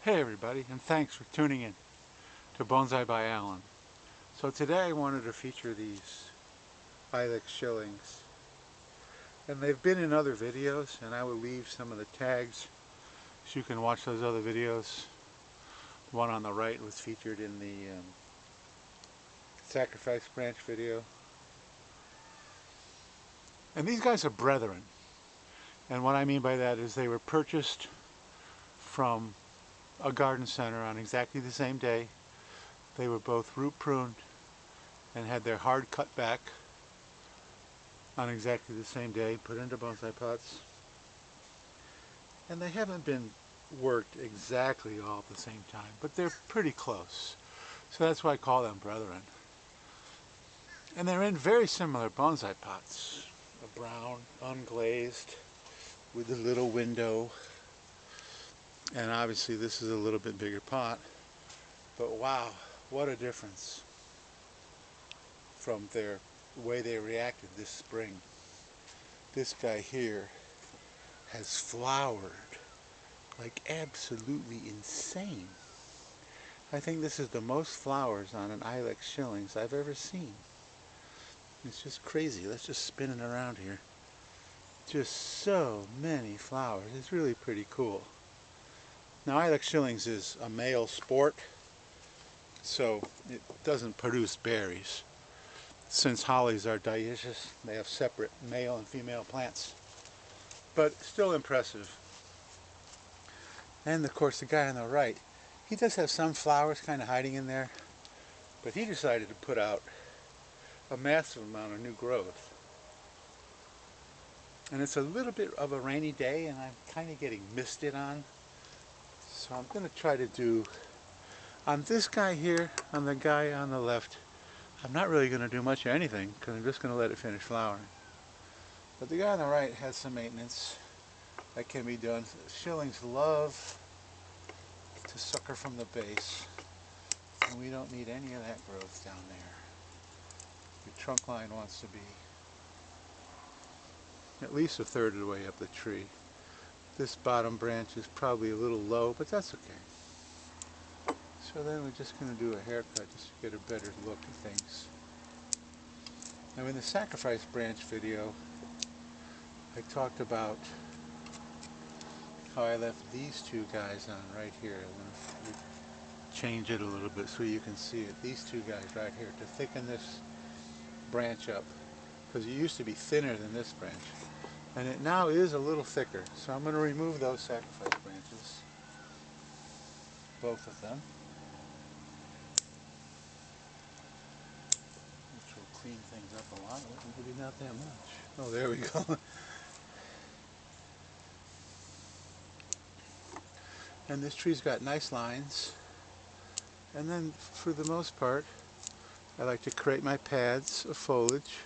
Hey everybody, and thanks for tuning in to Bonsai by Alan. So today I wanted to feature these Ilex Shillings. And they've been in other videos, and I will leave some of the tags so you can watch those other videos. The one on the right was featured in the sacrifice branch video. And these guys are brethren. And what I mean by that is they were purchased from a garden center on exactly the same day. They were both root pruned and had their hard cut back on exactly the same day, put into bonsai pots. And they haven't been worked exactly all at the same time, but they're pretty close. So that's why I call them brethren. And they're in very similar bonsai pots. A brown, unglazed, with a little window. And obviously this is a little bit bigger pot. But wow, what a difference from the way they reacted this spring. This guy here has flowered like absolutely insane. I think this is the most flowers on an Ilex Shillings I've ever seen. It's just crazy. Let's just spin it around here. Just so many flowers. It's really pretty cool. Now Ilex Shillings is a male sport, so it doesn't produce berries. Since hollies are dioecious, they have separate male and female plants. But still impressive. And of course the guy on the right, he does have some flowers kind of hiding in there, but he decided to put out a massive amount of new growth. And it's a little bit of a rainy day and I'm kind of getting misted on. So I'm going to try to do, on this guy here, on the guy on the left, I'm not really going to do much of anything because I'm just going to let it finish flowering. But the guy on the right has some maintenance that can be done. Shillings love to sucker from the base, and we don't need any of that growth down there. The trunk line wants to be at least a third of the way up the tree. This bottom branch is probably a little low, but that's okay. So then we're just going to do a haircut just to get a better look at things. Now in the sacrifice branch video, I talked about how I left these two guys on right here. I'm going to change it a little bit so you can see it. These two guys right here to thicken this branch up, because it used to be thinner than this branch. And it now is a little thicker. So I'm going to remove those sacrifice branches. Both of them. Which will clean things up a lot. Maybe not that much. Oh, there we go. And this tree's got nice lines. And then for the most part, I like to create my pads of foliage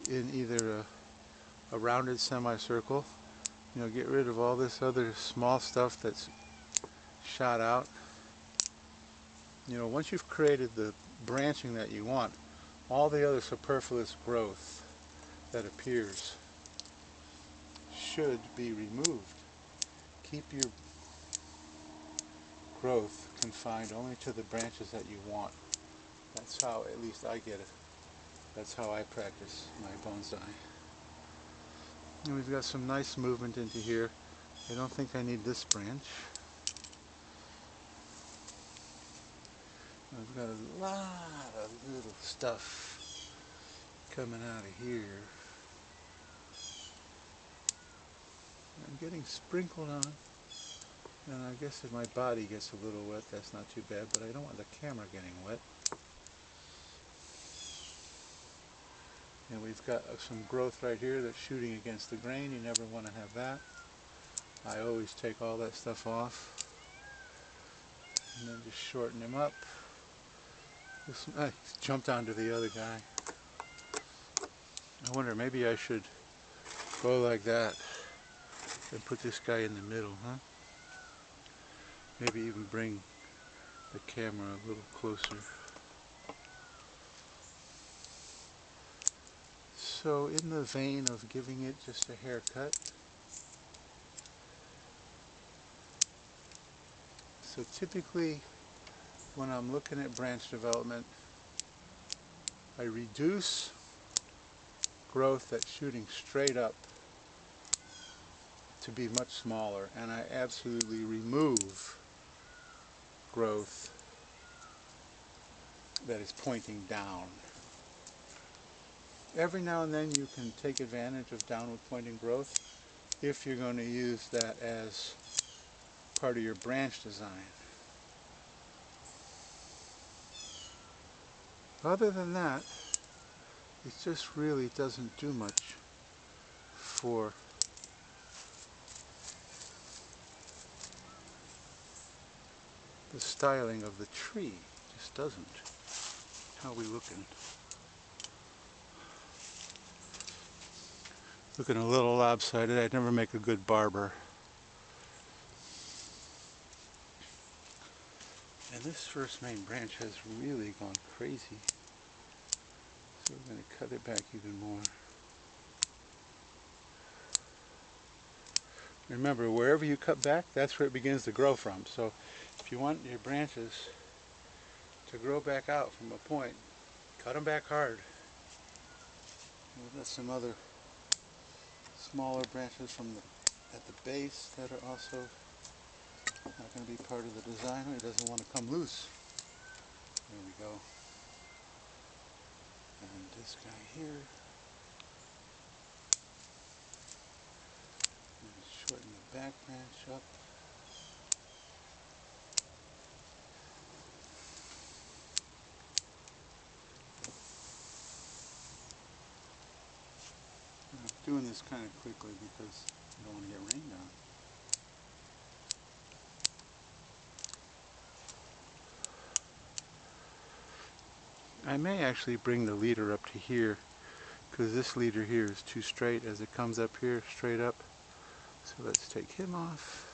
in either a rounded semicircle, you know, get rid of all this other small stuff that's shot out. You know, once you've created the branching that you want, all the other superfluous growth that appears should be removed. Keep your growth confined only to the branches that you want. That's how, at least I get it. That's how I practice my bonsai. And we've got some nice movement into here. I don't think I need this branch. I've got a lot of little stuff coming out of here. I'm getting sprinkled on. And I guess if my body gets a little wet, that's not too bad, but I don't want the camera getting wet. And we've got some growth right here that's shooting against the grain. You never want to have that. I always take all that stuff off. And then just shorten him up. I jumped onto the other guy. I wonder, maybe I should go like that and put this guy in the middle, huh? Maybe even bring the camera a little closer. So in the vein of giving it just a haircut, So typically when I'm looking at branch development, I reduce growth that's shooting straight up to be much smaller, and I absolutely remove growth that is pointing down. Every now and then you can take advantage of downward pointing growth if you're going to use that as part of your branch design. Other than that, it just really doesn't do much for the styling of the tree. It just doesn't. How are we looking? Looking a little lopsided. I'd never make a good barber. And this first main branch has really gone crazy. So we're going to cut it back even more. Remember, wherever you cut back, that's where it begins to grow from. So if you want your branches to grow back out from a point, cut them back hard. We've got some other smaller branches from at the base that are also not going to be part of the design. It doesn't want to come loose. There we go. And this guy here. And shorten the back branch up. I'm doing this kind of quickly because I don't want to get rained on. I may actually bring the leader up to here because this leader here is too straight as it comes up here, straight up. So let's take him off.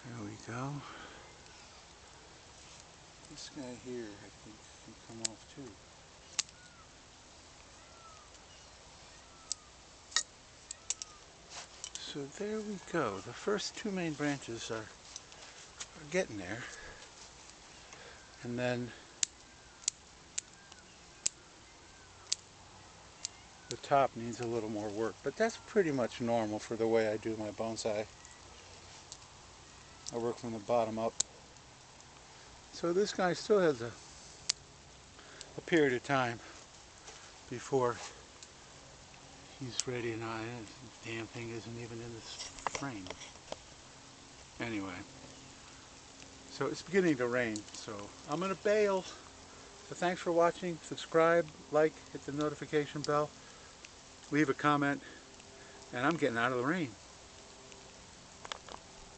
There we go. This guy here, I think, can come off too. So there we go. The first two main branches are getting there. And then the top needs a little more work, but that's pretty much normal for the way I do my bonsai. I work from the bottom up. So this guy still has a period of time before he's ready, and the damn thing isn't even in this frame. Anyway, so it's beginning to rain, so I'm gonna bail. So thanks for watching. Subscribe, like, hit the notification bell, leave a comment, and I'm getting out of the rain.